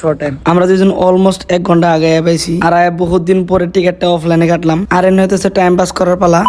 Short time আমরা দুজন almost 1 ঘন্টা আগে পাইছি আর বহুত দিন পরে টিকিটটা অফলাইনে কাটলাম আর এমনি হইতেছে টাইম পাস করার পালা।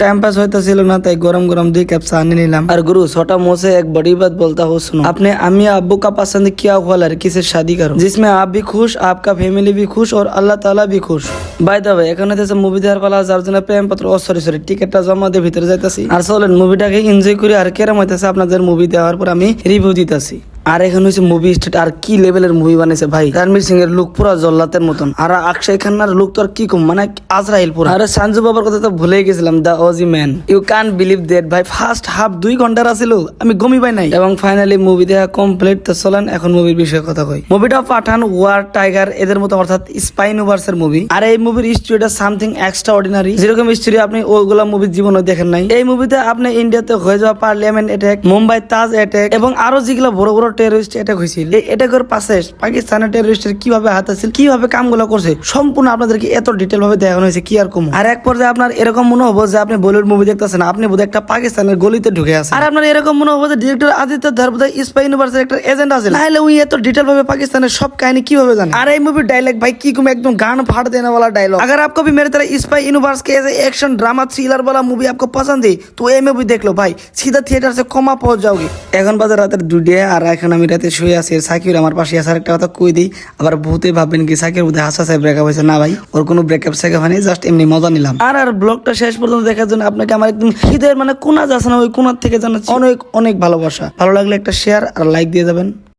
टाइम पास होता ছিল না তাই गरम गरम 2 कप चाय निलाम। और गुरु छोटा मुंह से एक बड़ी बात बोलता हूँ, सुनो। अपने अम्मी अब्बू का पसंद किया हुआ लड़की से शादी करो जिसमें आप भी खुश, आपका फैमिली भी खुश और अल्लाह ताला भी खुश। बाय द वे এখন হইতেছে মুভি দেখার পালা, যার জন্য প্রেম পত্র সরি টিকিটটা জমা দিয়ে ভিতরে যাইতাছি। আর চলেন মুভিটাকে এনজয় করি আর কেরম হইতেছে আপনাদের মুভি দেওয়ার পর আমি রিভিউ দিতাছি। আর এখন হচ্ছে মুভি স্টার্ট। আর কি লেভেলের মুভি বানাইছে ভাই, রণবীর সিং এর লুক পুরো জল্লাতের মতন আর অক্ষয় খান্নার লুক তো আর কি কম, মানে আজরাইল পুরো। আর সঞ্জু বাবার কথা তো ভুলে গেছিলাম, the OG man. You can believe that ভাই, ফার্স্ট হাফ 2 ঘন্টার আছিল আমি ঘুমি পাই নাই এবং ফাইনালি মুভি দেখা কমপ্লিট। তো চলেন এখন মুভির বিষয়ে কথা কই। মুভিটা পাঠান, ওয়ার, টাইগার এদের মতো অর্থাৎ স্পাই ইউনিভার্স এর মুভি। আর এই মুভির স্টোরিটা সামথিং এক্সট্রা অর্ডিনারি, যেরকম স্টোরি আপনি ওইগুলা মুভির জীবনে দেখেন নাই। এই মুভিতে আপনি ইন্ডিয়াতে হয়ে যাওয়া পার্লামেন্ট অ্যাটাক, মুম্বাই তাজ অ্যাটাক এবং আরো যেগুলো বড় বড় টেররিস্ট অ্যাটাক হয়েছিল, এই অ্যাটাকের পাশে পাকিস্তানের টেররিস্টের কিভাবে হাত আছে, কিভাবে কামগুলো করছে, সম্পূর্ণ আপনাদেরকে এত ডিটেল ভাবে দেখানো হয়েছে কি আর কম। আর এক পর্যায়ে আপনার এরকম মনে হবো যে আপনি বলিউড মুভি দেখতেছেন, আপনি বোধহয় একটা পাকিস্তানের গলিতে ঢুকে আছেন। আর আপনার এরকম মনে হবো যে ডিরেক্টর আদিত্য ধর বোধহয় স্পাই ইউনিভার্সের একটা এজেন্ট আছে, নাহলে উনি এত ডিটেল ভাবে পাকিস্তানের সব কাহিনী কিভাবে জানে। আর এই মুভির ডায়লগ ভাই কি কম, একদম গান फाड़ देने वाला डायलॉग। अगर आपको भी मेरे तरह स्पाई यूनिवर्स के ऐसे एक्शन ड्रामा थ्रिलर वाला मूवी आपको पसंद है तो ये मूवी देख लो भाई, सीधा थिएटर से कमा पहुंच जाओगे। এখন বাজে রাতের 2টা আর এখন আমি রাতে শুয়ে আছি। সাকির আমার পাশে আসার একটা কথা কই দিই, আবার বহুতে ভাববেন কি সাকির বোধহয় হাসা সাহেব ব্রেকআপ হয়েছে। না ভাই, ওর কোনো ব্রেকআপ সেকআপ হয়নি, জাস্ট এমনি মজা নিলাম। আর ব্লগটা শেষ পর্যন্ত দেখার জন্য আপনাকে আমার একদম হৃদয়ের মানে কোনা যাচ্ছে না ওই কোনার থেকে জানাচ্ছি অনেক অনেক ভালোবাসা। ভালো লাগলে একটা শেয়ার আর লাইক দিয়ে যাবেন।